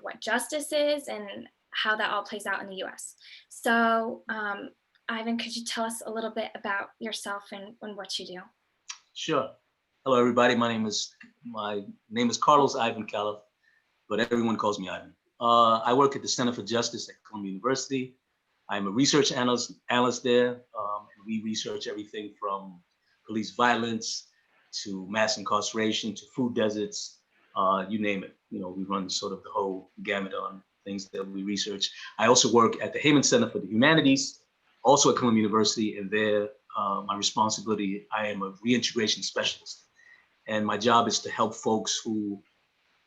what justice is and how that all plays out in the US. So, Ivan, could you tell us a little bit about yourself and what you do? Sure. Hello, everybody. My name is Carlos Ivan Calaff, but everyone calls me Ivan. I work at the Center for Justice at Columbia University. I'm a research analyst there, and we research everything from police violence to mass incarceration to food deserts, you name it. We run sort of the whole gamut on things that we research. I also work at the Heyman Center for the Humanities, also at Columbia University, and there, my responsibility, I am a reintegration specialist. And my job is to help folks who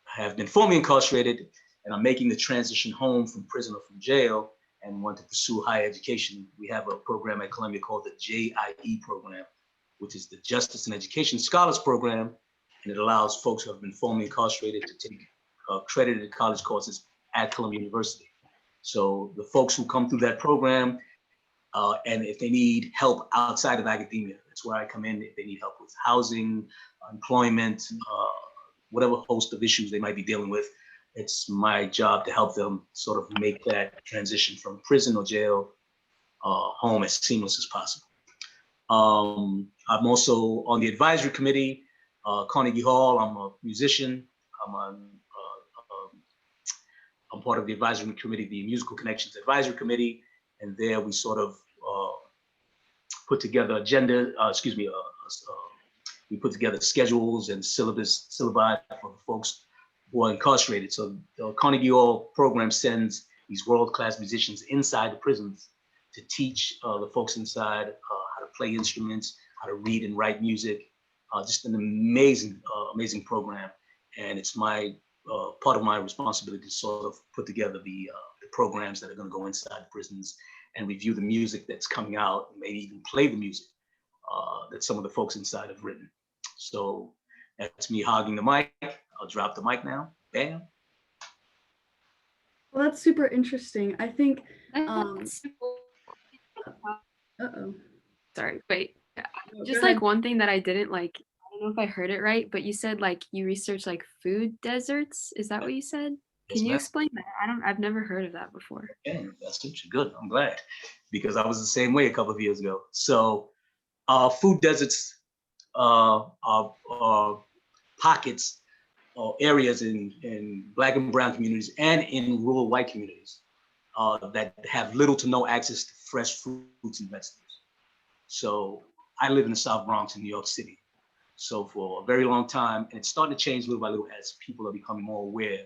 have been formerly incarcerated and are making the transition home from prison or from jail and want to pursue higher education. We have a program at Columbia called the JIE program, which is the Justice and Education Scholars Program. And it allows folks who have been formerly incarcerated to take accredited college courses at Columbia University. So the folks who come through that program, and if they need help outside of academia, that's where I come in. If they need help with housing, employment, whatever host of issues they might be dealing with, it's my job to help them sort of make that transition from prison or jail home as seamless as possible. I'm also on the advisory committee, Carnegie Hall. I'm a musician. I'm part of the advisory committee, the Musical Connections Advisory Committee, and there we sort of put together we put together schedules and syllabi for the folks who are incarcerated. So the Carnegie Hall program sends these world-class musicians inside the prisons to teach the folks inside how to play instruments, how to read and write music. Just an amazing program. And it's part of my responsibility to sort of put together the programs that are going to go inside the prisons and review the music that's coming out, and maybe even play the music that some of the folks inside have written. So that's me hogging the mic. I'll drop the mic now. Bam. Well, that's super interesting. I think. Sorry, wait. Just like one thing that I didn't like. I don't know if I heard it right, but you said like you research like food deserts. Is that what you said? Can you explain that? I've never heard of that before. Yeah, that's good. I'm glad, because I was the same way a couple of years ago. So food deserts are pockets or areas in Black and brown communities and in rural white communities that have little to no access to fresh fruits and vegetables. So I live in the South Bronx in New York City. So for a very long time, and it's starting to change little by little as people are becoming more aware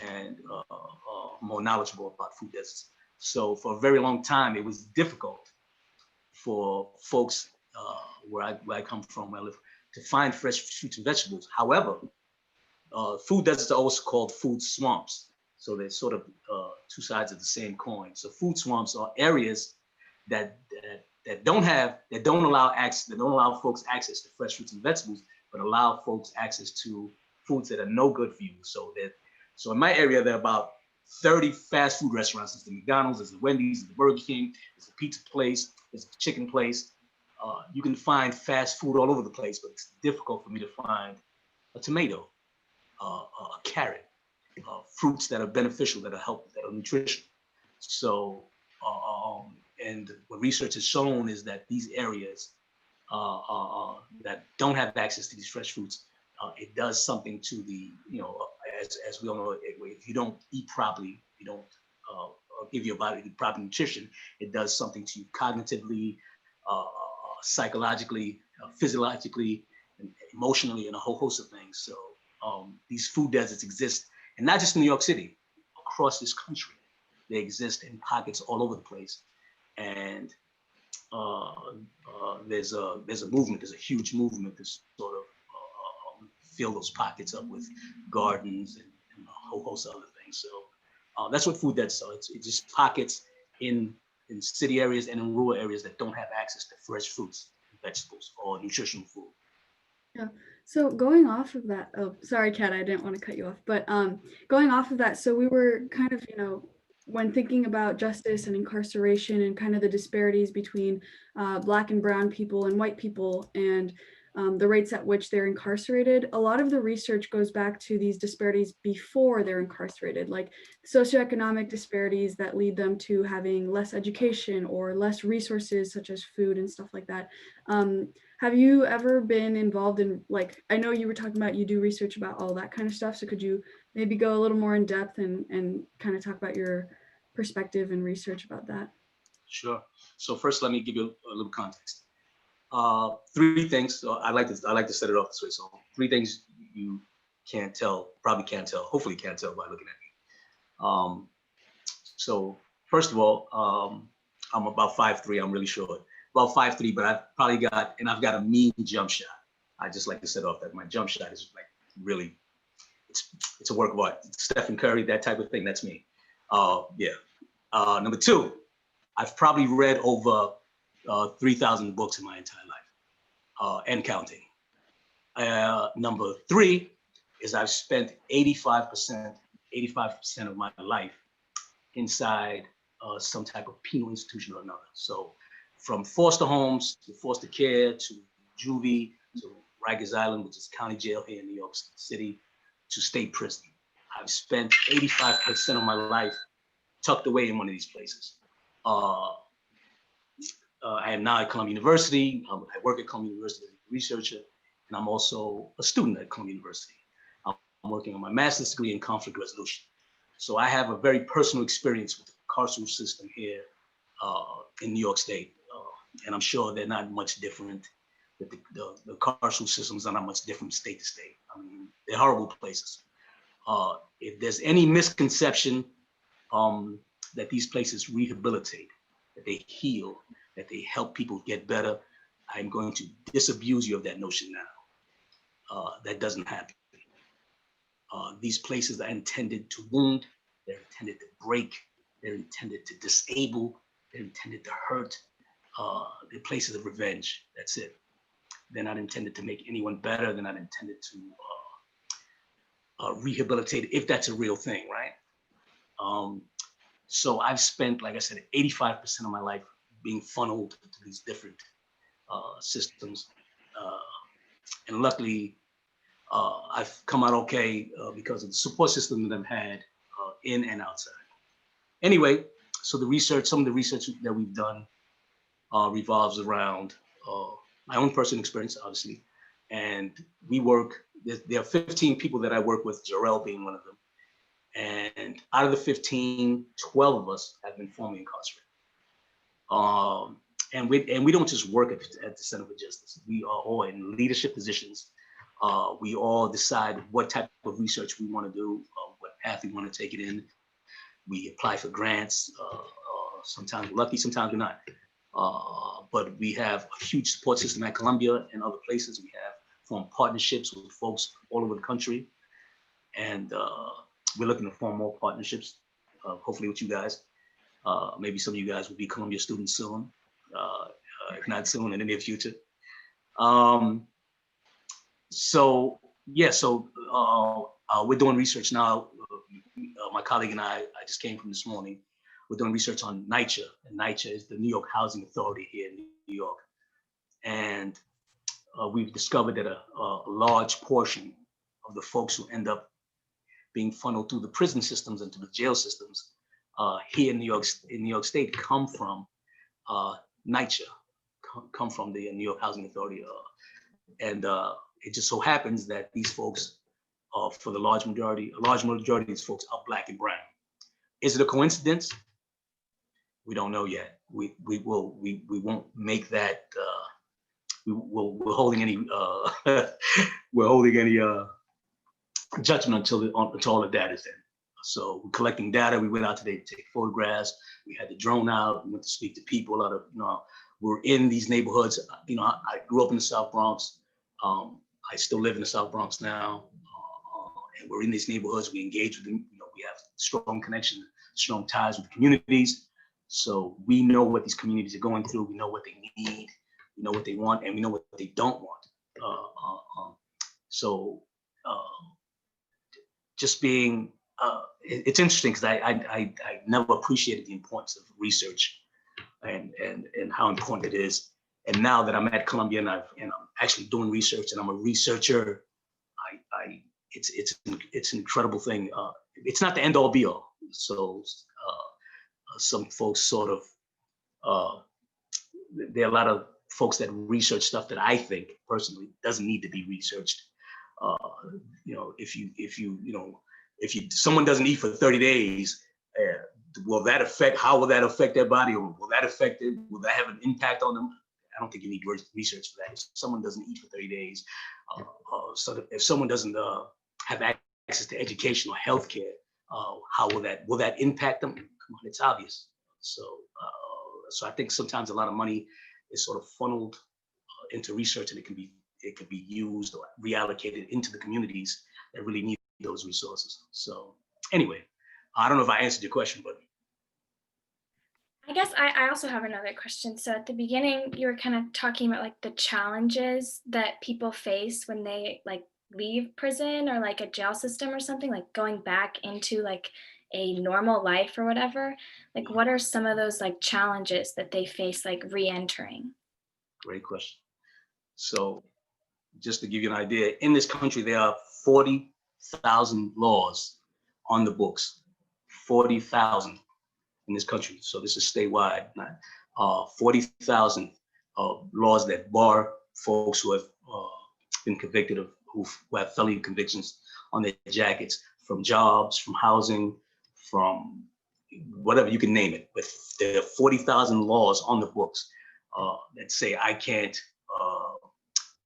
and more knowledgeable about food deserts. So for a very long time, it was difficult for folks where I come from, where I live, to find fresh fruits and vegetables. However, food deserts are also called food swamps. So they're sort of two sides of the same coin. So food swamps are areas that don't allow folks access to fresh fruits and vegetables, but allow folks access to foods that are no good for you. So in my area, there are about 30 fast food restaurants. There's the McDonald's, there's the Wendy's, there's the Burger King, there's the pizza place, there's the chicken place. You can find fast food all over the place, but it's difficult for me to find a tomato, a carrot, fruits that are beneficial, that are nutritional. So, and what research has shown is that these areas that don't have access to these fresh fruits, it does something to the, as we all know, if you don't eat properly, you don't give your body the proper nutrition, it does something to you cognitively, psychologically, physiologically, and emotionally, and a whole host of things. So these food deserts exist, and not just in New York City, across this country. They exist in pockets all over the place. And there's a movement, there's a huge movement to sort of fill those pockets up with gardens and a whole host of other things. So that's what food deserts are. It's just pockets in city areas and in rural areas that don't have access to fresh fruits, vegetables, or nutritional food. Yeah. So going off of that, oh, sorry, Kat, I didn't want to cut you off, but going off of that, so we were kind of, when thinking about justice and incarceration and kind of the disparities between Black and brown people and white people, and the rates at which they're incarcerated, a lot of the research goes back to these disparities before they're incarcerated, like socioeconomic disparities that lead them to having less education or less resources such as food and stuff like that. Have you ever been involved in, like, I know you were talking about you do research about all that kind of stuff, so could you maybe go a little more in depth and kind of talk about your perspective and research about that? Sure. So first, let me give you a little context. Three things. So I like to set it off this way. So three things you probably can't tell, hopefully can't tell by looking at me. So first of all, I'm about 5'3". I'm really short, about 5'3", but I've got a mean jump shot. I just like to set off that my jump shot is like really, it's a work of art. Stephen Curry, that type of thing. That's me. Yeah. Number two, I've probably read over 3,000 books in my entire life, and counting. Number three is I've spent 85% of my life inside some type of penal institution or another. So from foster homes to foster care to juvie to Rikers Island, which is county jail here in New York City, to state prison. I've spent 85% of my life tucked away in one of these places. I am now at Columbia University. I work at Columbia University as a researcher, and I'm also a student at Columbia University. I'm working on my master's degree in conflict resolution. So I have a very personal experience with the carceral system here in New York State. And I'm sure they're not much different. The carceral systems are not much different state to state. I mean, they're horrible places. If there's any misconception that these places rehabilitate, that they heal, that they help people get better, I'm going to disabuse you of that notion now. That doesn't happen. These places are intended to wound, they're intended to break, they're intended to disable, they're intended to hurt. They're places of revenge, that's it. They're not intended to make anyone better, they're not intended to rehabilitate, if that's a real thing, right? So I've spent, like I said, 85% of my life being funneled to these different systems. And luckily, I've come out okay because of the support system that I've had in and outside. Anyway, so some of the research that we've done revolves around my own personal experience, obviously. And there are 15 people that I work with, Jarrell being one of them. And out of the 15, 12 of us have been formally incarcerated. And we don't just work at the Center for Justice. We are all in leadership positions. We all decide what type of research we want to do, what path we want to take it in. We apply for grants. Sometimes we're lucky, sometimes we're not. But we have a huge support system at Columbia and other places. We have formed partnerships with folks all over the country. And we're looking to form more partnerships, hopefully with you guys. Maybe some of you guys will be Columbia students soon, if not soon, in the near future. So we're doing research now. My colleague and I just came from this morning. We're doing research on NYCHA, and NYCHA is the New York Housing Authority here in New York. And we've discovered that a large portion of the folks who end up being funneled through the prison systems and to the jail systems here in New York State come from NYCHA, come from the New York Housing Authority. And it just so happens that these folks, for a large majority of these folks are Black and brown. Is it a coincidence? We don't know yet. We won't make that. We're holding any judgment until all the data is in. So we're collecting data. We went out today to take photographs. We had the drone out. We went to speak to people. We're in these neighborhoods. I grew up in the South Bronx. I still live in the South Bronx now. And we're in these neighborhoods. We engage with them. We have strong connections, strong ties with the communities. So we know what these communities are going through. We know what they need. We know what they want, and we know what they don't want. Just being, it's interesting because I never appreciated the importance of research and how important it is. And now that I'm at Columbia and I'm actually doing research and I'm a researcher, it's an incredible thing. It's not the end all be all. So some folks sort of, there are a lot of folks that research stuff that I think personally doesn't need to be researched. If someone doesn't eat for 30 days, how will that affect their body? Or will that have an impact on them? I don't think you need research for that. If someone doesn't eat for 30 days, if someone doesn't have access to education or healthcare, how will that impact them? Come on, it's obvious. So I think sometimes a lot of money is sort of funneled into research, and it can be used or reallocated into the communities that really need those resources. So anyway, I don't know if I answered your question, but I guess I also have another question. So at the beginning, you were kind of talking about like the challenges that people face when they like leave prison or like a jail system or something, like going back into like a normal life or whatever. Like, what are some of those like challenges that they face, like re-entering? great question. So just to give you an idea, in this country, there are 40,000 laws on the books, 40,000 in this country. So this is statewide, 40,000 laws that bar folks who have been convicted of, who have felony convictions on their jackets, from jobs, from housing, from whatever, you can name it. But there are 40,000 laws on the books that say I can't,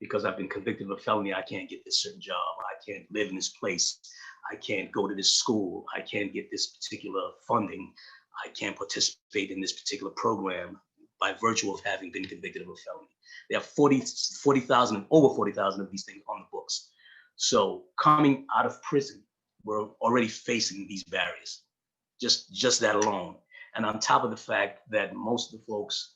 because I've been convicted of a felony, I can't get this certain job. I can't live in this place. I can't go to this school. I can't get this particular funding. I can't participate in this particular program by virtue of having been convicted of a felony. There are 40,000, over 40,000 of these things on the books. So coming out of prison, we're already facing these barriers, just that alone. And on top of the fact that most of the folks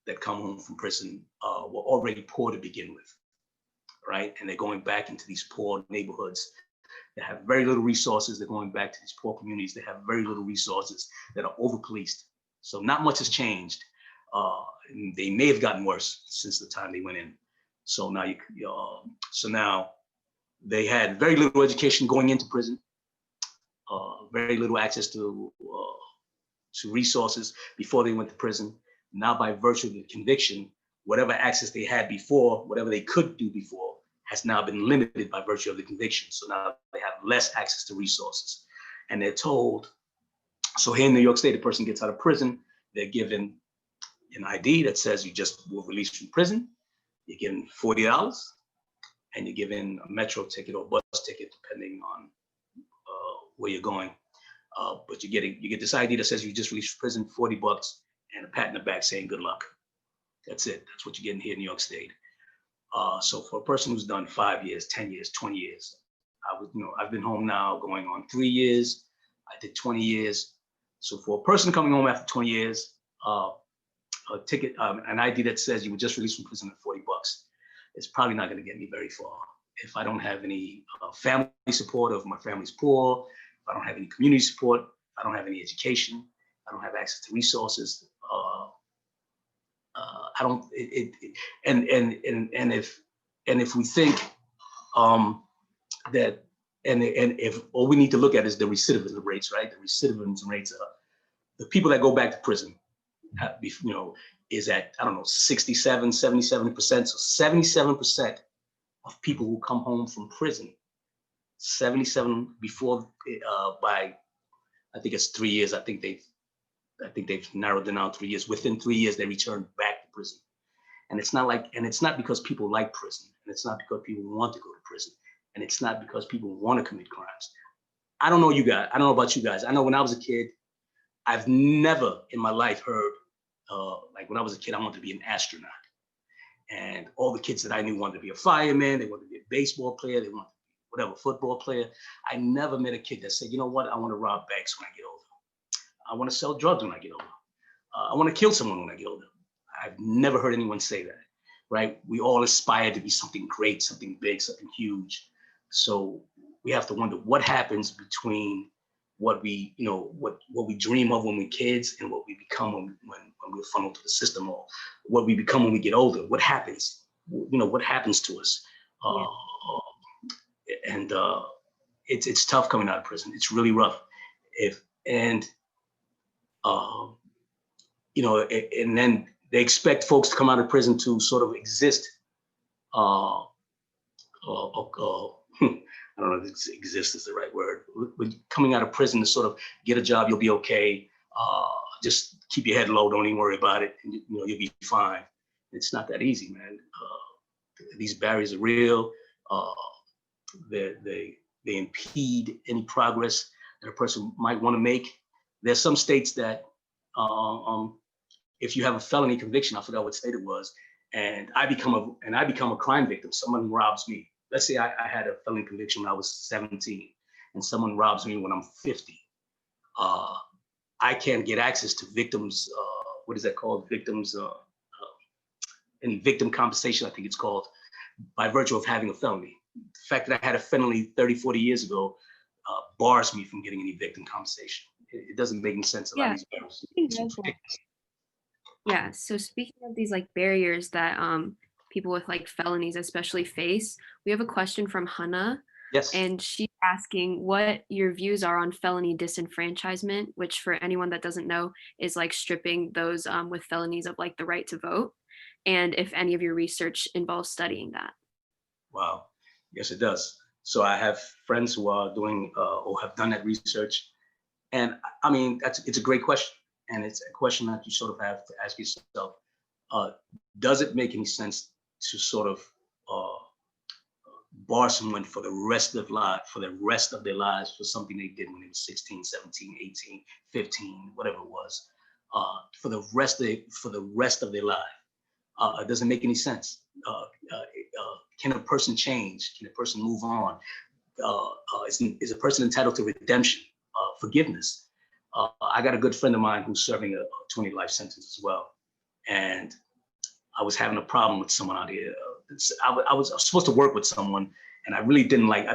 that come home from prison were already poor to begin with, right? And they're going back into these poor neighborhoods that have very little resources. They're going back to these poor communities that have very little resources, that are over-policed. So not much has changed. They may have gotten worse since the time they went in. So now now they had very little education going into prison, very little access to resources before they went to prison. Now, by virtue of the conviction, whatever access they had before, whatever they could do before, has now been limited by virtue of the conviction. So now they have less access to resources. And they're told, so here in New York State, a person gets out of prison, they're given an ID that says you just were released from prison, you're given $40, and you're given a metro ticket or bus ticket, depending on where you're going. But you get this ID that says you just released from prison, $40, and a pat in the back saying good luck. That's it. That's what you're getting here in New York State. So for a person who's done 5 years, 10 years, 20 years, I've been home now going on 3 years. I did 20 years. So for a person coming home after 20 years, a ticket, an ID that says you were just released from prison at $40, it's probably not going to get me very far. If I don't have any family support, or if my family's poor, if I don't have any community support, if I don't have any education, I don't have access to resources. I don't. And if we think that if all we need to look at is the recidivism rates, right? The recidivism rates are the people that go back to prison, is at, I don't know, 67, 77%. So 77% of people who come home from prison, 77 before by, I think it's 3 years. I think they've narrowed it down 3 years. Within 3 years, they return back to prison. And it's not because people like prison, and it's not because people want to go to prison, and it's not because people want to commit crimes. I don't know you guys. I don't know about you guys. I know when I was a kid, I've never in my life heard, like when I was a kid, I wanted to be an astronaut. And all the kids that I knew wanted to be a fireman, they wanted to be a baseball player, they wanted to be whatever, football player. I never met a kid that said, you know what, I want to rob banks when I get older. I want to sell drugs when I get older. I want to kill someone when I get older. I've never heard anyone say that, right? We all aspire to be something great, something big, something huge. So we have to wonder what happens between what we, what we dream of when we're kids and what we become when we're funneled to the system, or what we become when we get older. What happens? What happens to us? Yeah. And it's tough coming out of prison. It's really rough. And then they expect folks to come out of prison to sort of exist. I don't know if exist is the right word. But coming out of prison to sort of get a job, you'll be okay. Just keep your head low. Don't even worry about it. And, you'll be fine. It's not that easy, man. These barriers are real. They impede any progress that a person might want to make. There's some states that if you have a felony conviction, I forgot what state it was, and I become a crime victim. Someone robs me. Let's say I had a felony conviction when I was 17, and someone robs me when I'm 50. I can't get access to victims. What is that called? Victims and victim compensation, I think it's called, by virtue of having a felony. The fact that I had a felony 30, 40 years ago bars me from getting any victim compensation. It doesn't make any sense. A lot of these barriers. Yeah. So speaking of these like barriers that people with like felonies especially face, we have a question from Hannah. Yes. And she's asking what your views are on felony disenfranchisement, which for anyone that doesn't know is like stripping those with felonies of like the right to vote. And if any of your research involves studying that. Wow. Yes, it does. So I have friends who are doing or have done that research. And I mean, it's a great question. And it's a question that you sort of have to ask yourself. Does it make any sense to sort of bar someone for the rest of their lives for something they did when they were 16, 17, 18, 15, whatever it was, for the rest of their life? It doesn't make any sense. Can a person change? Can a person move on? Is a person entitled to redemption, forgiveness? I got a good friend of mine who's serving a 20 life sentence as well. And I was having a problem with someone out here. I was supposed to work with someone, and I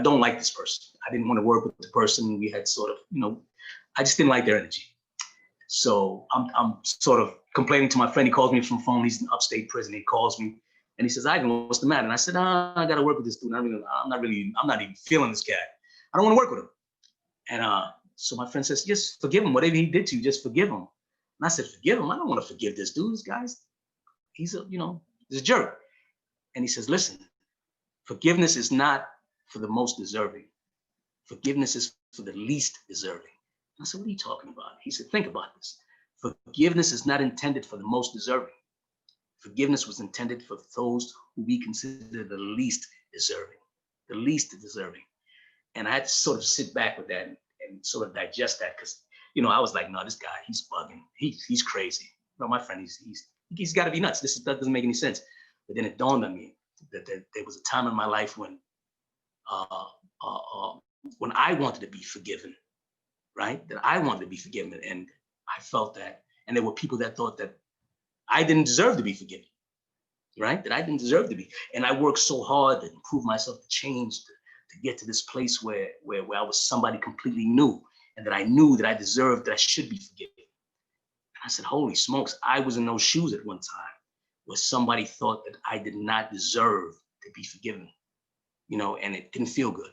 don't like this person. I didn't want to work with the person. We had sort of, I just didn't like their energy. So I'm sort of complaining to my friend. He calls me from the phone. He's in upstate prison. He calls me and he says, "Ivan, what's the matter?" And I said, "I got to work with this dude. I'm not even feeling this guy. I don't want to work with him." And so my friend says, "Just forgive him. Whatever he did to you, just forgive him." And I said, "Forgive him? I don't want to forgive this dude. This guy's, he's a jerk." And he says, "Listen, forgiveness is not for the most deserving. Forgiveness is for the least deserving." I said, "What are you talking about?" He said, "Think about this. Forgiveness is not intended for the most deserving. Forgiveness was intended for those who we consider the least deserving, the least deserving." And I had to sort of sit back with that and sort of digest that, because, I was like, "No, this guy, he's bugging. He's crazy. No, my friend, he's got to be nuts. That doesn't make any sense." But then it dawned on me that there was a time in my life when I wanted to be forgiven, right? That I wanted to be forgiven, and I felt that, and there were people that thought that I didn't deserve to be forgiven, right? That I didn't deserve to be, and I worked so hard to improve myself, to change, to get to this place where I was somebody completely new, and that I knew that I deserved, that I should be forgiven. And I said, "Holy smokes, I was in those shoes at one time, where somebody thought that I did not deserve to be forgiven, and it didn't feel good."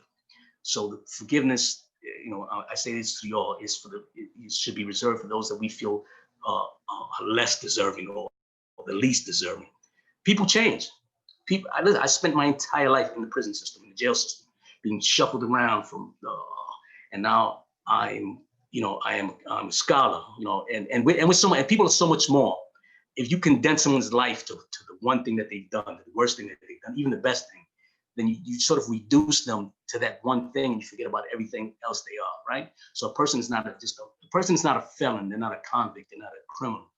So the forgiveness, I say this to y'all, it should be reserved for those that we feel are less deserving, or the least deserving. People change. I spent my entire life in the prison system, in the jail system, being shuffled around and now I'm a scholar, and with someone, and people are so much more. If you condense someone's life to the one thing that they've done, the worst thing that they've done, even the best thing, then you sort of reduce them to that one thing, and you forget about everything else they are, right? So a person is not a felon. They're not a convict. They're not a criminal.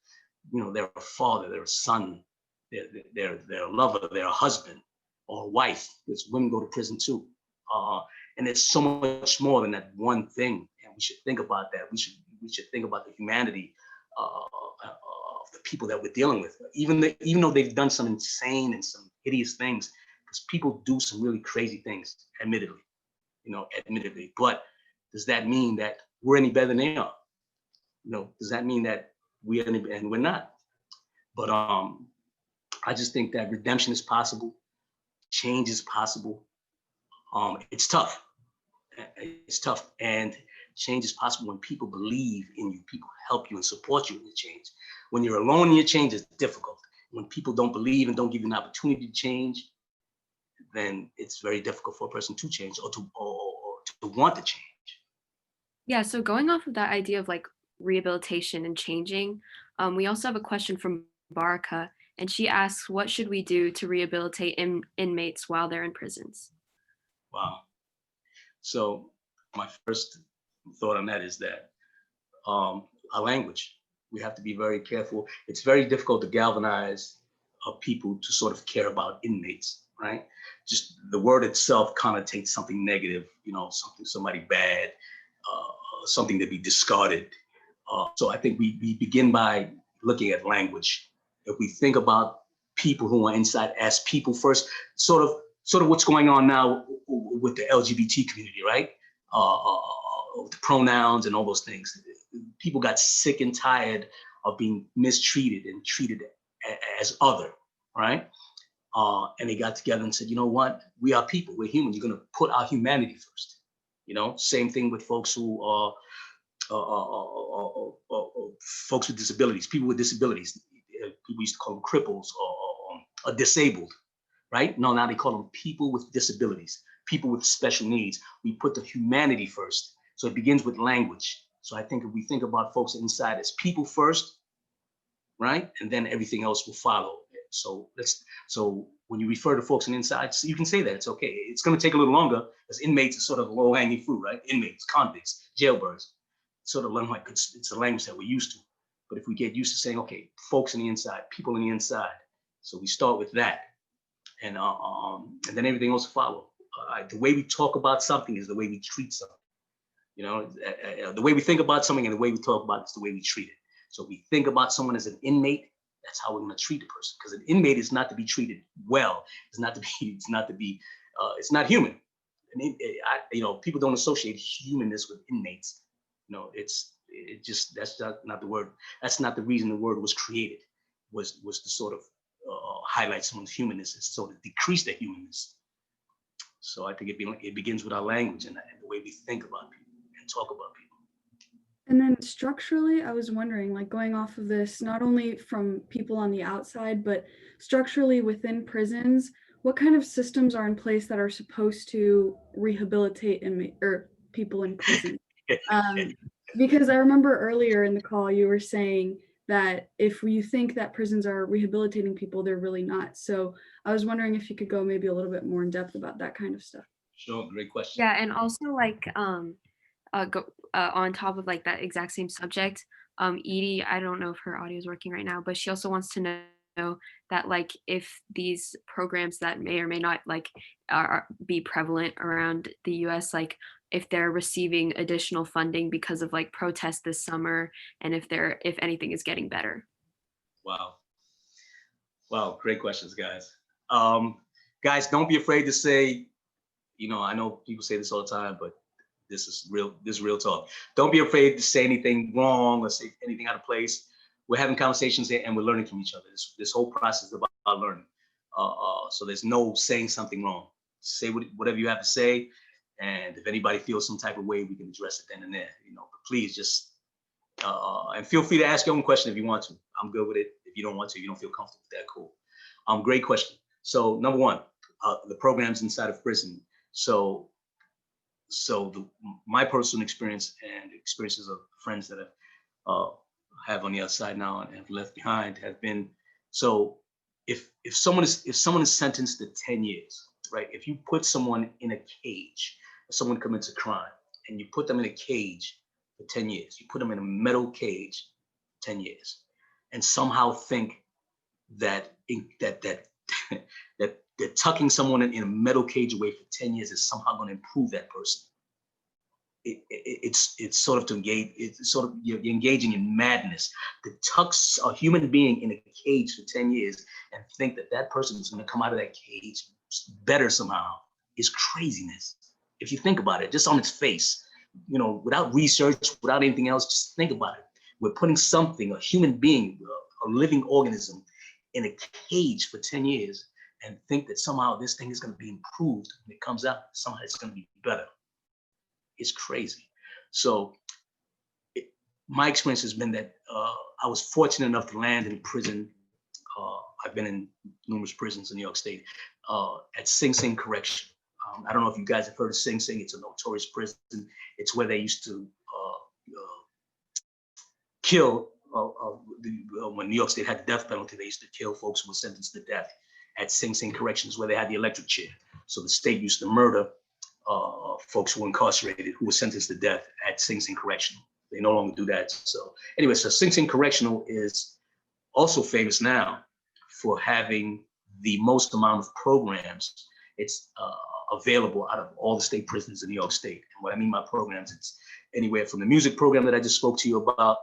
They're a father. They're a son. They're a lover. They're a husband or a wife. Because women go to prison too. And it's so much more than that one thing. And we should think about that. We should think about the humanity of the people that we're dealing with. Even though they've done some insane and some hideous things, because people do some really crazy things, admittedly. But does that mean that we're any better than they are. Does that mean that we are any, and we're not? But I just think that redemption is possible, change is possible. It's tough. It's tough, and change is possible when people believe in you, people help you and support you in the change. When you're alone in your change, it's difficult. When people don't believe and don't give you an opportunity to change, then it's very difficult for a person to change or to want to change. Yeah, so going off of that idea of like rehabilitation and changing, we also have a question from Baraka, and she asks, what should we do to rehabilitate inmates while they're in prisons? Wow. So my first thought on that is that our language, we have to be very careful. It's very difficult to galvanize people to sort of care about inmates, right? Just the word itself connotates something negative, somebody bad, something to be discarded. So I think we begin by looking at language. If we think about people who are inside as people first, sort of what's going on now with the LGBT community, right? The pronouns and all those things. People got sick and tired of being mistreated and treated as other, right? And they got together and said, you know what? We are people. We're human. You're going to put our humanity first. Same thing with folks who are folks with disabilities, people with disabilities. People used to call them cripples or disabled, right? No, now they call them people with disabilities, people with special needs. We put the humanity first. So it begins with language. So I think if we think about folks inside as people first, right? And then everything else will follow. So when you refer to folks on the inside, so you can say that it's okay. It's going to take a little longer because inmates are sort of low-hanging fruit, right? Inmates, convicts, jailbirds. Sort of like it's a language that we're used to. But if we get used to saying, okay, folks on the inside, people on the inside, so we start with that, and then everything else will follow. The way we talk about something is the way we treat something. The way we think about something and the way we talk about it is the way we treat it. So if we think about someone as an inmate, that's how we're going to treat a person. Because an inmate is not to be treated well. It's not human. People don't associate humanness with inmates. That's not the word. That's not the reason the word was created. Was to sort of highlight someone's humanness, and sort of decrease their humanness. So I think it begins with our language and the way we think about people and talk about people. And then structurally, I was wondering, like going off of this, not only from people on the outside, but structurally within prisons, what kind of systems are in place that are supposed to rehabilitate people in prison? Because I remember earlier in the call, you were saying that if you think that prisons are rehabilitating people, they're really not. So I was wondering if you could go maybe a little bit more in depth about that kind of stuff. Sure, great question. Yeah, and also like on top of like that exact same subject, Edie, I don't know if her audio is working right now, but she also wants to know that like if these programs that may or may not like be prevalent around the US, like if they're receiving additional funding because of like protests this summer, and if anything is getting better. Wow, great questions, guys. Guys, don't be afraid to say, I know people say this all the time, but this is real talk. Don't be afraid to say anything wrong or say anything out of place. We're having conversations here and we're learning from each other. This whole process is about learning. So there's no saying something wrong. Say whatever you have to say. And if anybody feels some type of way, we can address it then and there. But please just, and feel free to ask your own question if you want to. I'm good with it. If you don't want to, you don't feel comfortable with that, cool. Great question. So number one, the programs inside of prison. So my personal experience and experiences of friends that I have on the outside now and have left behind have been, so if someone is sentenced to 10 years, right? If you put someone in a cage, someone commits a crime and you put them in a cage for 10 years, you put them in a metal cage for 10 years and somehow think that that tucking someone in a metal cage away for 10 years is somehow going to improve that person. It's sort of to engage, it's sort of, you're engaging in madness. To tuck a human being in a cage for 10 years and think that person is going to come out of that cage better somehow is craziness. If you think about it, just on its face, without research, without anything else, just think about it. We're putting something, a human being, a living organism, in a cage for 10 years and think that somehow this thing is going to be improved when it comes out. Somehow it's going to be better. It's crazy. So my experience has been that I was fortunate enough to land in prison. I've been in numerous prisons in New York State at Sing Sing Correction. I don't know if you guys have heard of Sing Sing. It's a notorious prison. It's where they used to kill, when New York State had the death penalty, they used to kill folks who were sentenced to death at Sing Sing Corrections, where they had the electric chair. So the state used to murder folks who were incarcerated, who were sentenced to death at Sing Sing Correctional. They no longer do that. So anyway, so Sing Sing Correctional is also famous now for having the most amount of programs. It's available out of all the state prisons in New York State. And what I mean by programs, it's anywhere from the music program that I just spoke to you about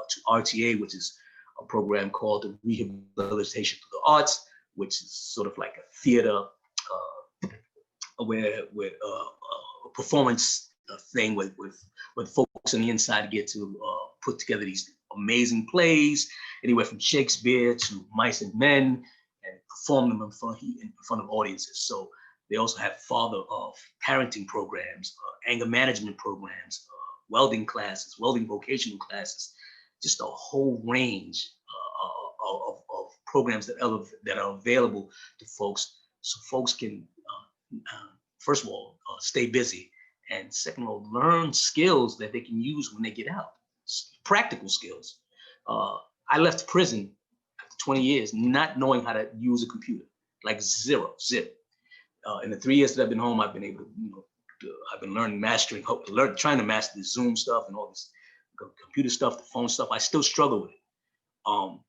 to RTA, which is a program called the Rehabilitation Through the Arts, which is sort of like a theater where a performance thing with folks on the inside get to put together these amazing plays, anywhere from Shakespeare to Mice and Men, and perform them in front of audiences. So they also have parenting programs, anger management programs, welding classes, welding vocational classes, just a whole range of programs that are available to folks, so folks can, first of all, stay busy, and second of all, learn skills that they can use when they get out, practical skills. I left prison after 20 years not knowing how to use a computer, like zip. In the 3 years that I've been home, I've been able to, I've been learning, trying to master the Zoom stuff and all this computer stuff, the phone stuff. I still struggle with it.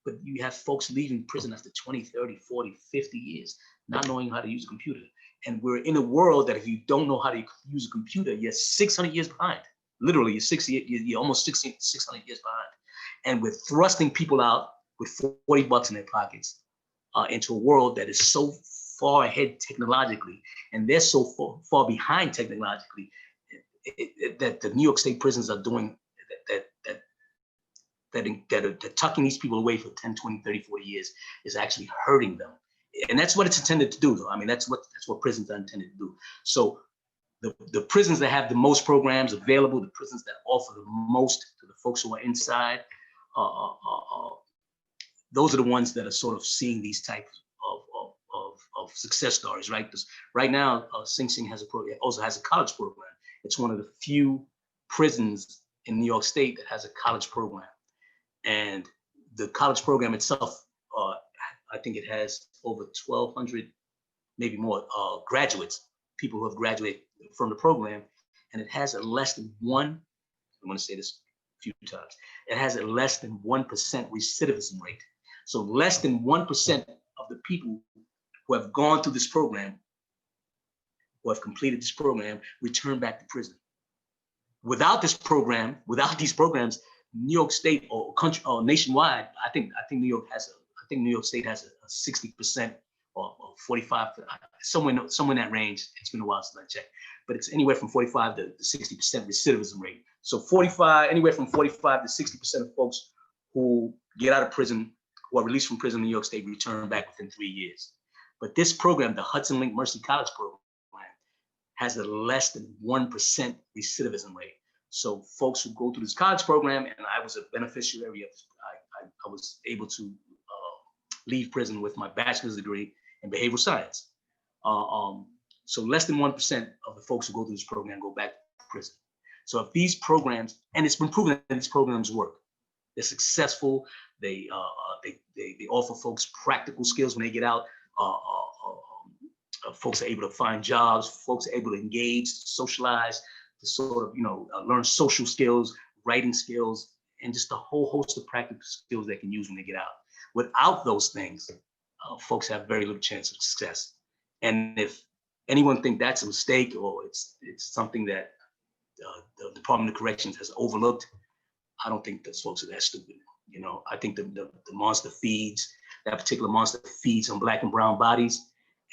But you have folks leaving prison after 20, 30, 40, 50 years, not knowing how to use a computer. And we're in a world that if you don't know how to use a computer, you're 600 years behind. Literally, you're almost 600 years behind. And we're thrusting people out with 40 bucks in their pockets into a world that is so far ahead technologically, and they're so far behind technologically that the New York State prisons are doing that are tucking these people away for 10, 20, 30, 40 years is actually hurting them. And that's what it's intended to do, though. I mean, that's what prisons are intended to do. So the prisons that have the most programs available, the prisons that offer the most to the folks who are inside, those are the ones that are sort of seeing these types of success stories, right? Because right now, Sing Sing also has a college program. It's one of the few prisons in New York State that has a college program. And the college program itself, I think it has over 1,200, maybe more, graduates, people who have graduated from the program. And it has a less than one, I want to say this a few times, it has a less than 1% recidivism rate. So less than 1% of the people who have gone through this program, who have completed this program, return back to prison. Without this program, without these programs, New York State or country or nationwide, I think New York State has a 60% or 45, somewhere in that range. It's been a while since I checked, but it's anywhere from 45 to 60% recidivism rate. So anywhere from 45 to 60% of folks who get out of prison, who are released from prison in New York State, return back within 3 years. But this program, the Hudson Link Mercy College program, has a less than 1% recidivism rate. So folks who go through this college program, and I was a beneficiary of, I was able to leave prison with my bachelor's degree in behavioral science. So less than 1% of the folks who go through this program go back to prison. So if these programs, and it's been proven that these programs work, they're successful, they offer folks practical skills when they get out. Folks are able to find jobs, folks are able to engage, socialize, to sort of, learn social skills, writing skills, and just a whole host of practical skills they can use when they get out. Without those things, folks have very little chance of success. And if anyone think that's a mistake or it's something that the Department of Corrections has overlooked, I don't think those folks are that stupid. I think the monster that particular monster feeds on Black and brown bodies.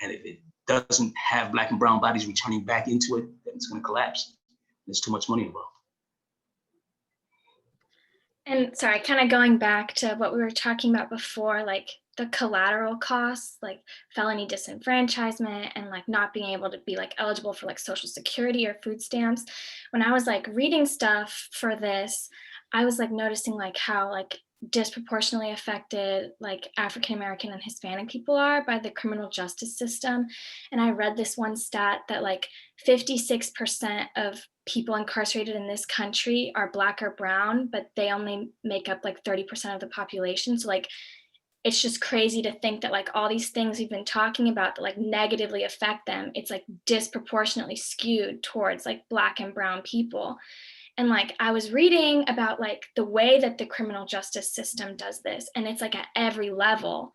And if it doesn't have Black and brown bodies returning back into it, then it's going to collapse. There's too much money involved. And sorry, kind of going back to what we were talking about before, like the collateral costs, like felony disenfranchisement and like not being able to be like eligible for like social security or food stamps. When I was like reading stuff for this, I was like noticing like how like disproportionately affected like African American and Hispanic people are by the criminal justice system. And I read this one stat that like 56% of people incarcerated in this country are Black or brown, but they only make up like 30% of the population. So like it's just crazy to think that like all these things we've been talking about that like negatively affect them, it's like disproportionately skewed towards like Black and brown people. And like I was reading about like the way that the criminal justice system does this, and it's like at every level,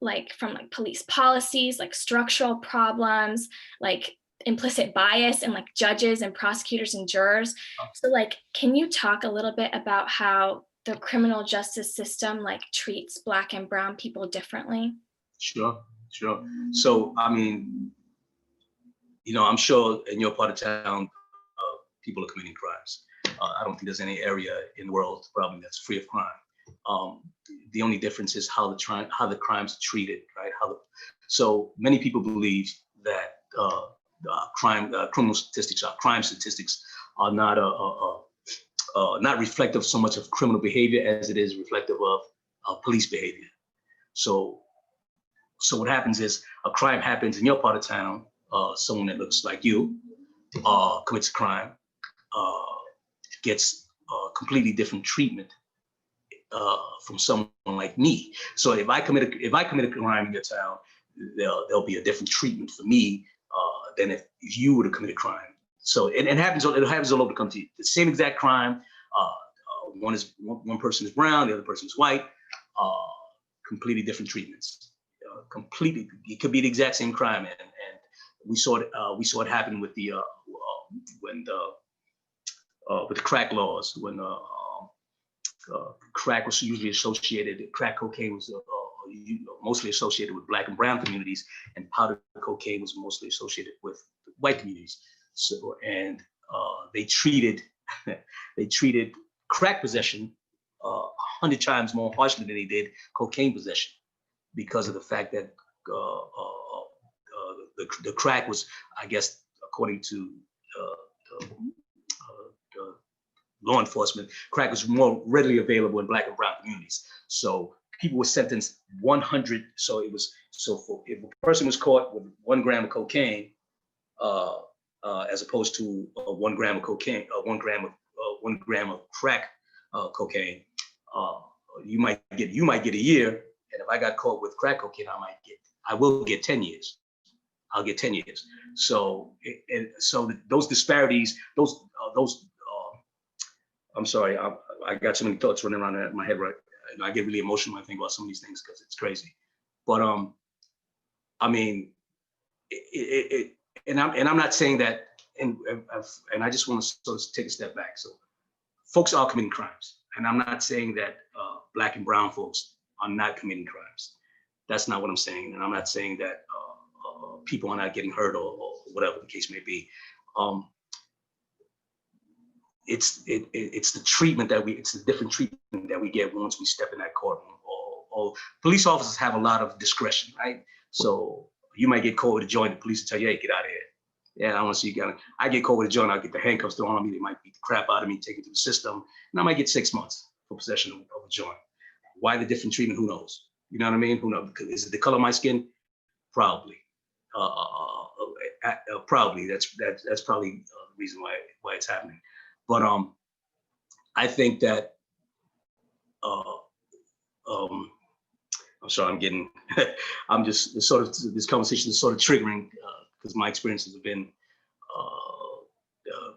like from like police policies, like structural problems, like implicit bias and like judges and prosecutors and jurors. So like, can you talk a little bit about how the criminal justice system like treats Black and brown people differently? Sure, sure. So, I mean, I'm sure in your part of town, people are committing crimes. I don't think there's any area in the world probably that's free of crime. The only difference is how the crimes are treated, right? So many people believe that crime statistics are not reflective so much of criminal behavior as it is reflective of police behavior. So what happens is a crime happens in your part of town. Someone that looks like you commits a crime, gets completely different treatment from someone like me. So if I commit a crime in your town, there'll be a different treatment for me than if you were to commit a crime. So it happens all over the country. The same exact crime. One person is brown, the other person is white. Completely different treatments. Completely, it could be the exact same crime, and we saw it happen with the crack laws when crack was usually associated. Crack cocaine was mostly associated with Black and brown communities, and powder cocaine was mostly associated with white communities. So and they treated crack possession 100 times more harshly than they did cocaine possession, because of the fact that the crack was, I guess, according to law enforcement, crack was more readily available in Black and brown communities. So people were sentenced 100. So if a person was caught with 1 gram of cocaine, as opposed to 1 gram of cocaine, 1 gram of crack cocaine, you might get a year. And if I got caught with crack cocaine, I will get 10 years. I'll get 10 years. So those disparities, I'm sorry, I got so many thoughts running around in my head, right? And I get really emotional when I think about some of these things because it's crazy. But I mean, and I'm not saying that, and I just want to sort of take a step back. So folks are committing crimes, and I'm not saying that Black and brown folks are not committing crimes. That's not what I'm saying, and I'm not saying that people are not getting hurt or whatever the case may be. It's the treatment it's the different treatment that we get once we step in that courtroom. Or police officers have a lot of discretion, right? So you might get caught with a joint, the police will tell you, hey, get out of here. Yeah, I don't want to see you. I get caught with a joint, I'll get the handcuffs thrown on me. They might beat the crap out of me, take me to the system, and I might get 6 months for possession of a joint. Why the different treatment? Who knows? You know what I mean? Who knows? Is it the color of my skin? Probably. Probably. That's probably the reason why it's happening. But I think that I'm sorry, I'm just sort of, this conversation is sort of triggering because my experiences have been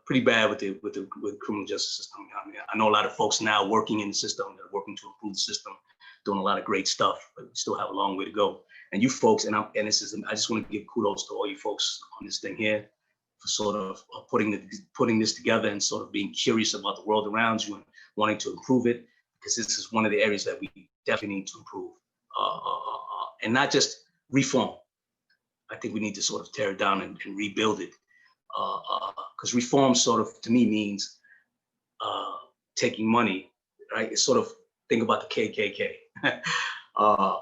pretty bad with the criminal justice system. I mean, I know a lot of folks now working in the system that are working to improve the system, doing a lot of great stuff, but we still have a long way to go. And you folks, I just want to give kudos to all you folks on this thing here for sort of putting this together and sort of being curious about the world around you and wanting to improve it, because this is one of the areas that we definitely need to improve, and not just reform. I think we need to sort of tear it down and rebuild it, because reform sort of, to me, means taking money right? It's sort of, think about the KKK.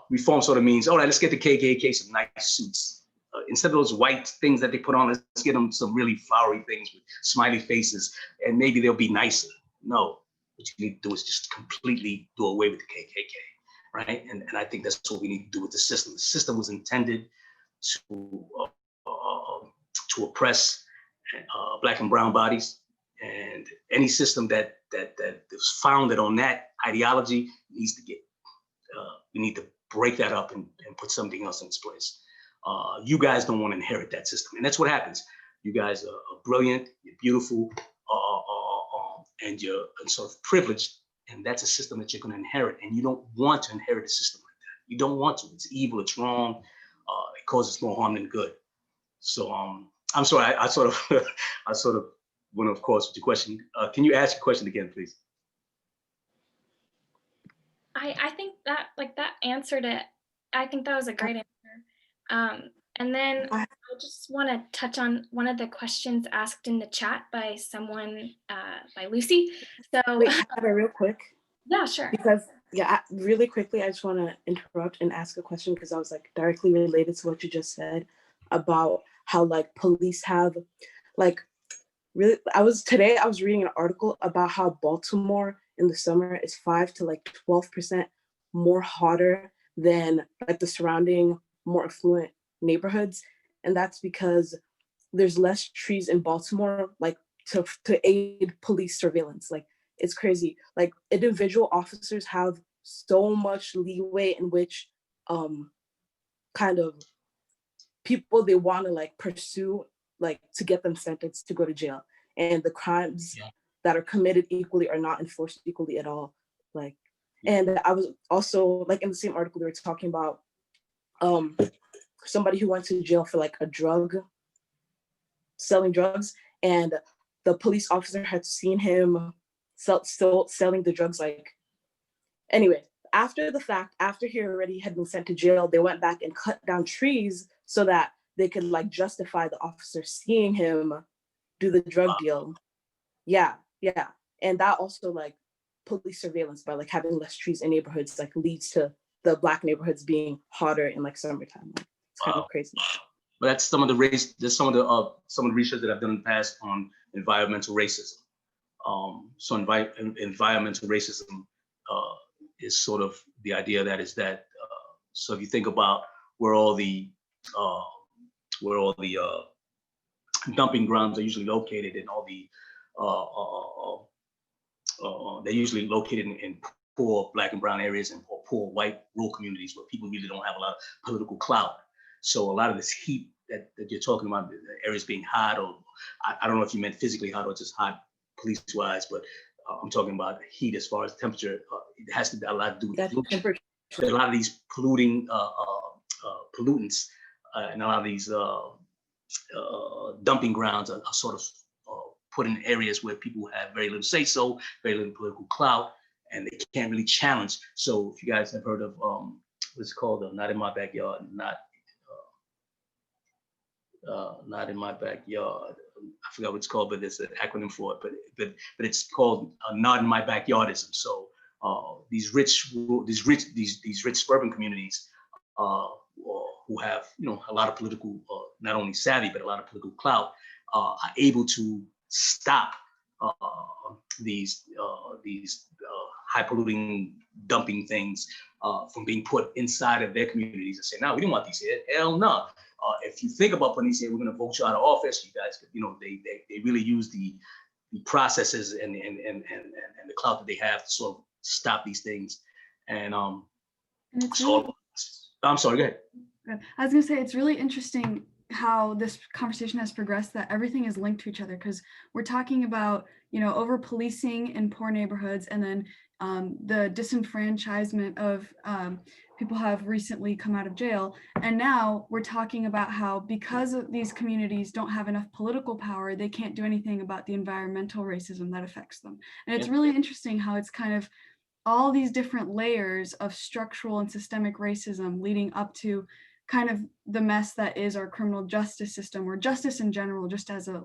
Reform sort of means, all right, let's get the KKK some nice suits. Instead of those white things that they put on, let's get them some really flowery things with smiley faces, and maybe they'll be nicer. No, what you need to do is just completely do away with the KKK, right? And I think that's what we need to do with the system. The system was intended to oppress Black and brown bodies, and any system that is founded on that ideology needs to get. We need to break that up and put something else in its place. You guys don't want to inherit that system, and that's what happens. You guys are brilliant, you're beautiful, and you're sort of privileged, and that's a system that you're going to inherit, and you don't want to inherit a system like that. You don't want to. It's evil. It's wrong. It causes more harm than good. So I'm sorry. I sort of I sort of went off course with your question. Can you ask your question again, please? I think that that answered it. I think that was a great answer. And then I just want to touch on one of the questions asked in the chat by someone, by Lucy. So wait, I have it real quick. Yeah, sure. Because really quickly, I just want to interrupt and ask a question, because I was like directly related to what you just said about how like police have like really. I was reading an article about how Baltimore in the summer is 5 to like 12% more hotter than like the surrounding more affluent neighborhoods, and that's because there's less trees in Baltimore, like to aid police surveillance. Like it's crazy. Like individual officers have so much leeway in which kind of people they want to like pursue, like to get them sentenced to go to jail, and the crimes that are committed equally are not enforced equally at all. Like, and I was also like in the same article they were talking about somebody who went to jail for like selling drugs, and the police officer had seen him still selling the drugs. Like, anyway, after the fact, after he already had been sent to jail, they went back and cut down trees so that they could like justify the officer seeing him do the drug deal. Yeah. And that also like police surveillance by like having less trees in neighborhoods like leads to the Black neighborhoods being hotter in like summertime. It's kind of crazy. But that's some of the some of the research that I've done in the past on environmental racism. So environmental racism is sort of the idea that so if you think about where all the dumping grounds are usually located, and all the they're usually located in poor Black and brown areas and poor white rural communities where people really don't have a lot of political clout. So a lot of this heat that you're talking about, the areas being hot, or I don't know if you meant physically hot or just hot police-wise, but I'm talking about heat as far as temperature. It has to a lot to do with temperature. A lot of these polluting pollutants and a lot of these dumping grounds are sort of put in areas where people have very little say-so, very little political clout, and they can't really challenge. So if you guys have heard of what's called Not in My Backyard, not in my backyard. I forgot what it's called, but there's an acronym for it. But it's called Not in My Backyardism. So these rich suburban communities who have a lot of political, not only savvy but a lot of political clout, are able to stop these high polluting dumping things from being put inside of their communities and say, no, we don't want these here. Hell no. If you think about putting these here, we're going to vote you out of office. You guys, they really use the processes and the clout that they have to sort of stop these things. And so, I'm sorry, go ahead. I was going to say, it's really interesting how this conversation has progressed, that everything is linked to each other, because we're talking about, over policing in poor neighborhoods, and then the disenfranchisement of people have recently come out of jail. And now we're talking about how, because these communities don't have enough political power, they can't do anything about the environmental racism that affects them. And it's really interesting how it's kind of all these different layers of structural and systemic racism leading up to kind of the mess that is our criminal justice system, or justice in general, just as a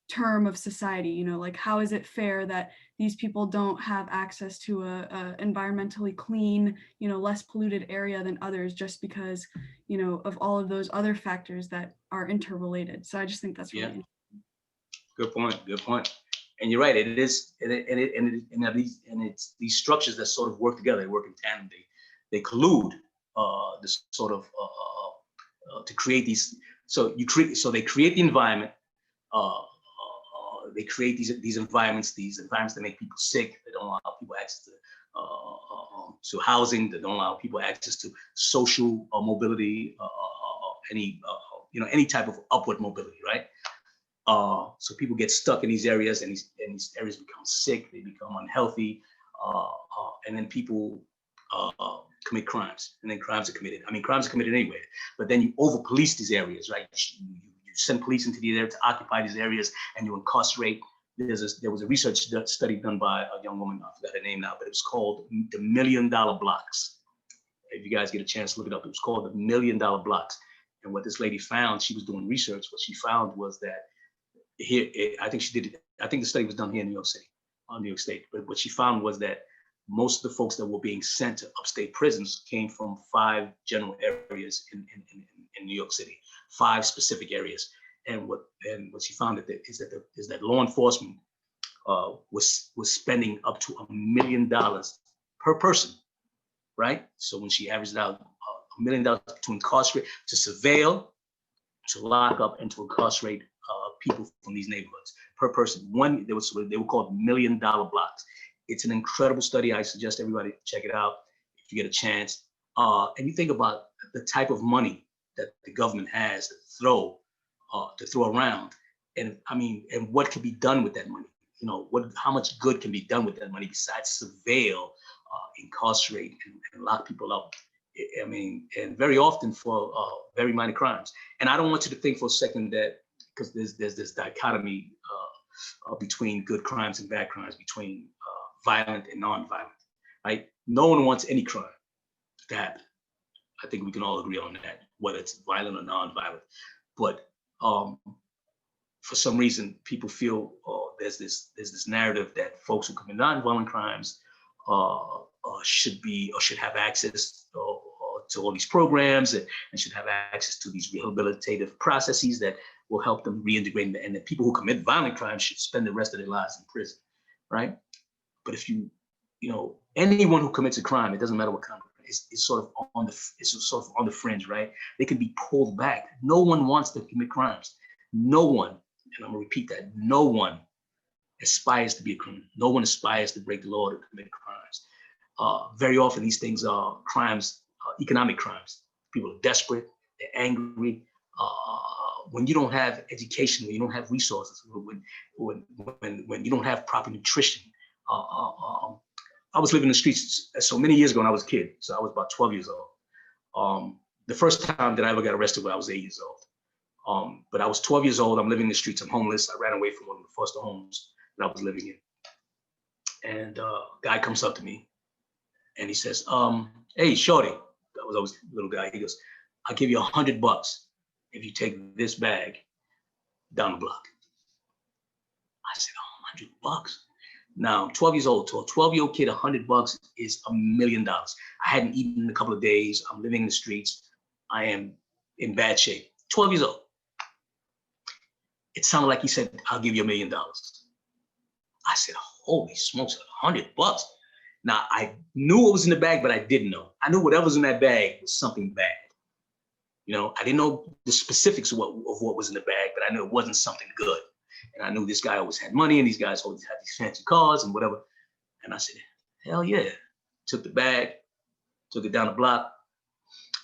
term of society, you know, like how is it fair that these people don't have access to a environmentally clean, you know, less polluted area than others just because, you know, of all of those other factors that are interrelated. So I just think that's really Yeah. interesting. Good point. Good point. And you're right. It is, and it's these structures that sort of work together. They work in tandem. They collude. This sort of to create these. So you create. So they create the environment. They create these environments. These environments that make people sick. They don't allow people access to housing. They don't allow people access to social mobility. Any any type of upward mobility, right? So people get stuck in these areas, and these areas become sick, they become unhealthy, and then people commit crimes, and then crimes are committed. I mean, crimes are committed anyway, but then you over police these areas, right? You send police into the area to occupy these areas, and you incarcerate. There was a research study done by a young woman, I forgot her name now, but it was called the $1 Million Blocks. If you guys get a chance to look it up, it was called the $1 Million Blocks. And what this lady found, she was doing research, what she found was that here, I think she did it. I think the study was done here in New York City, New York State. But what she found was that most of the folks that were being sent to upstate prisons came from 5 general areas in New York City, 5 specific areas. And what she found is that law enforcement was spending up to $1 million per person, right? So when she averaged out $1 million to incarcerate, to surveil, to lock up, and to incarcerate people from these neighborhoods per person. They were called $1 Million Blocks. It's an incredible study. I suggest everybody check it out if you get a chance. And you think about the type of money that the government has to throw around, and I mean, and what can be done with that money? You know, how much good can be done with that money besides surveil, incarcerate, and lock people up? I mean, and very often for very minor crimes. And I don't want you to think for a second that because there's this dichotomy between good crimes and bad crimes, between violent and non-violent, right? No one wants any crime to happen. I think we can all agree on that, whether it's violent or non-violent. But for some reason, people feel there's this narrative that folks who commit non-violent crimes should have access to all these programs and should have access to these rehabilitative processes that will help them reintegrate, and that people who commit violent crimes should spend the rest of their lives in prison, right? But if you know, anyone who commits a crime, it doesn't matter what kind of crime, it's sort of on the fringe, right? They can be pulled back. No one wants to commit crimes. No one, and I'm gonna repeat that, no one aspires to be a criminal. No one aspires to break the law to commit crimes. Very often these things are crimes, economic crimes. People are desperate, they're angry. When you don't have education, when you don't have resources, when you don't have proper nutrition. I was living in the streets so many years ago when I was a kid. So I was about 12 years old. The first time that I ever got arrested when I was 8 years old. But I was 12 years old. I'm living in the streets. I'm homeless. I ran away from one of the foster homes that I was living in. And a guy comes up to me and he says, hey, shorty. That was always a little guy. He goes, I'll give you $100 if you take this bag down the block. I said, $100? Now, I'm 12 years old. To a 12-year-old kid, $100 is $1 million. I hadn't eaten in a couple of days. I'm living in the streets. I am in bad shape. 12 years old. It sounded like he said, I'll give you $1 million. I said, holy smokes, $100. Now, I knew what was in the bag, but I didn't know. I knew whatever's in that bag was something bad. You know, I didn't know the specifics of what was in the bag, but I knew it wasn't something good. And I knew this guy always had money, and these guys always had these fancy cars and whatever. And I said, hell yeah. Took the bag, took it down the block.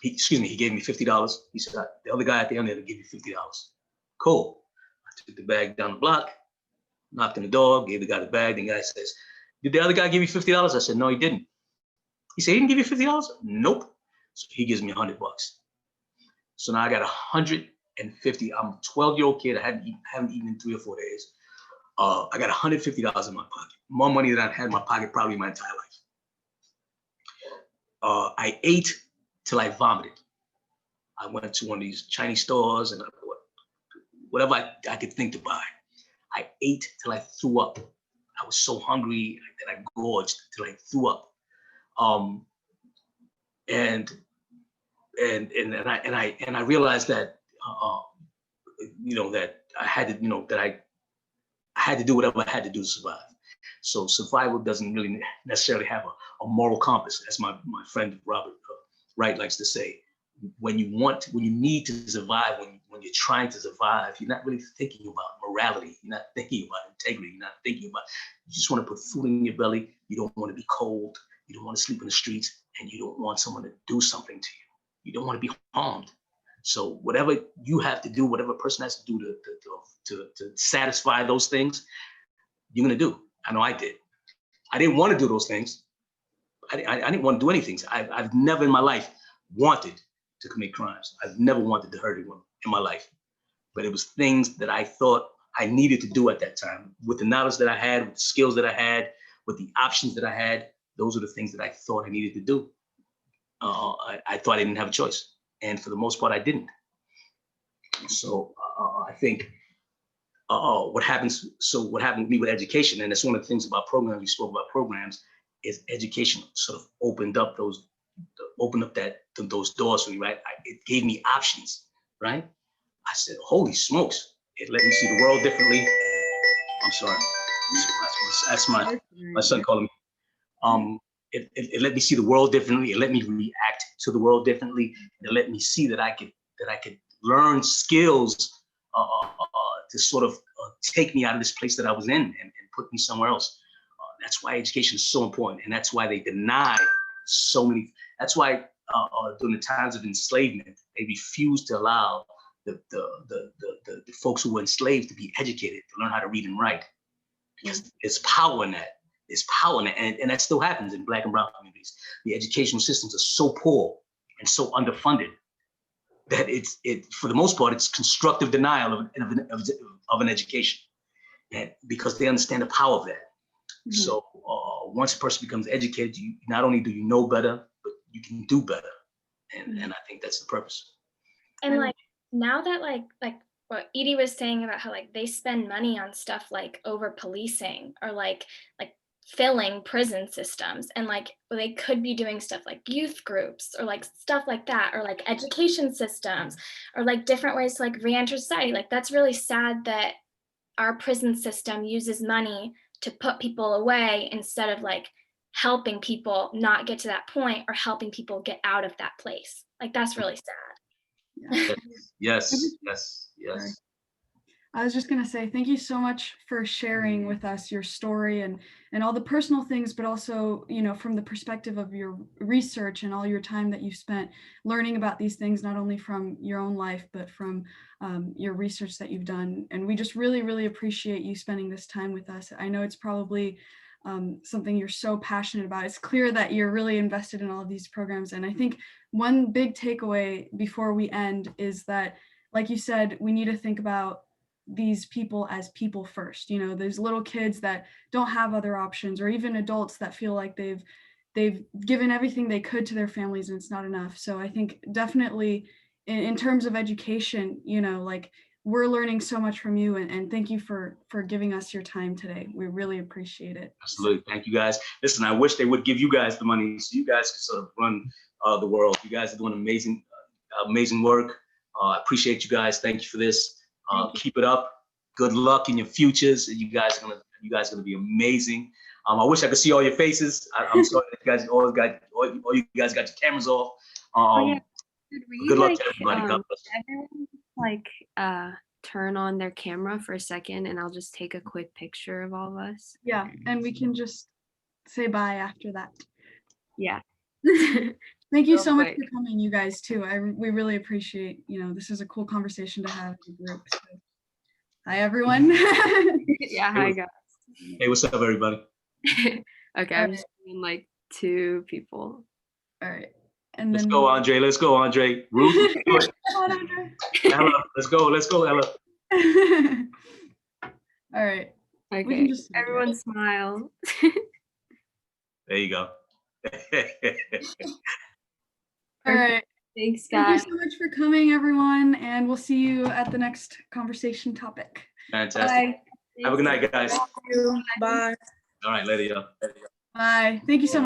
He gave me $50. He said, the other guy at the end there will give you $50. Cool. I took the bag down the block, knocked on the door, gave the guy the bag. The guy says, did the other guy give you $50? I said, no, he didn't. He said, he didn't give you $50? Nope. So he gives me $100. So now I got $150. I'm a 12-year-old kid. I haven't eaten in 3 or 4 days. I got $150 in my pocket. More money than I've had in my pocket probably my entire life. I ate till I vomited. I went to one of these Chinese stores and I bought whatever I could think to buy. I ate till I threw up. I was so hungry that I gorged till I threw up. Um, and I realized that that I had to that I had to do whatever I had to do to survive. So survival doesn't really necessarily have a moral compass, as my friend Robert Wright likes to say. When you need to survive, when you're trying to survive, you're not really thinking about morality. You're not thinking about integrity. You're not thinking about, you just want to put food in your belly. You don't want to be cold. You don't want to sleep in the streets, and you don't want someone to do something to you. You don't want to be harmed. So whatever you have to do, whatever a person has to do to satisfy those things, you're gonna do. I know I did. I didn't want to do those things. I didn't want to do anything. I've never in my life wanted to commit crimes. I've never wanted to hurt anyone in my life. But it was things that I thought I needed to do at that time. With the knowledge that I had, with the skills that I had, with the options that I had, those are the things that I thought I needed to do. I thought I didn't have a choice. And for the most part, I didn't. So I think what happened with me with education, and that's one of the things about programs, we spoke about programs, is education sort of opened up those doors for me, right? It gave me options, right? I said, holy smokes, it let me see the world differently. I'm sorry, that's my son calling me. It let me see the world differently. It let me react to the world differently. It let me see that I could learn skills to sort of take me out of this place that I was in and put me somewhere else. That's why education is so important, and that's why they deny so many. That's why during the times of enslavement, they refused to allow the folks who were enslaved to be educated, to learn how to read and write, because there's power in that. There's power in it, and that still happens in Black and Brown communities. The educational systems are so poor and so underfunded that for the most part, it's constructive denial of an education, and because they understand the power of that. Mm-hmm. So once a person becomes educated, you not only do you know better, but you can do better, and I think that's the purpose. And like now that like what Edie was saying about how like they spend money on stuff like over policing or like filling prison systems, and like they could be doing stuff like youth groups or like stuff like that, or like education systems or like different ways to like re-enter society. Like that's really sad that our prison system uses money to put people away instead of like helping people not get to that point or helping people get out of that place. Like that's really sad. Yes. I was just going to say thank you so much for sharing with us your story and all the personal things, but also, from the perspective of your research and all your time that you've spent learning about these things, not only from your own life, but from your research that you've done. And we just really, really appreciate you spending this time with us. I know it's probably something you're so passionate about. It's clear that you're really invested in all of these programs. And I think one big takeaway before we end is that, like you said, we need to think about these people as people first. There's little kids that don't have other options, or even adults that feel like they've given everything they could to their families and it's not enough. So I think definitely in terms of education, like we're learning so much from you, and thank you for giving us your time today. We really appreciate it. Absolutely. Thank you guys. Listen, I wish they would give you guys the money so you guys could sort of run the world. You guys are doing amazing work. I appreciate you guys. Thank you for this. Keep it up. Good luck in your futures. You guys are gonna be amazing. I wish I could see all your faces. I'm sorry that you guys all you guys got your cameras off. Good luck to everybody. Everyone turn on their camera for a second, and I'll just take a quick picture of all of us. Yeah, and we can just say bye after that. Yeah. Thank you so much for coming, you guys, too. We really appreciate, this is a cool conversation to have in the group. So. Hi, everyone. Yeah, hi, guys. Hey, what's up, everybody? Okay, I'm just doing like 2 people. All right. And let's go, Andre. Ruth, come on, Andre. Ella, let's go, Ella. All right. Okay, everyone smile. There you go. All right. Thanks, guys. Thank you so much for coming, everyone, and we'll see you at the next conversation topic. Fantastic. Bye. Have a good night, guys. Bye. All right, later, y'all. Bye. Thank you so much.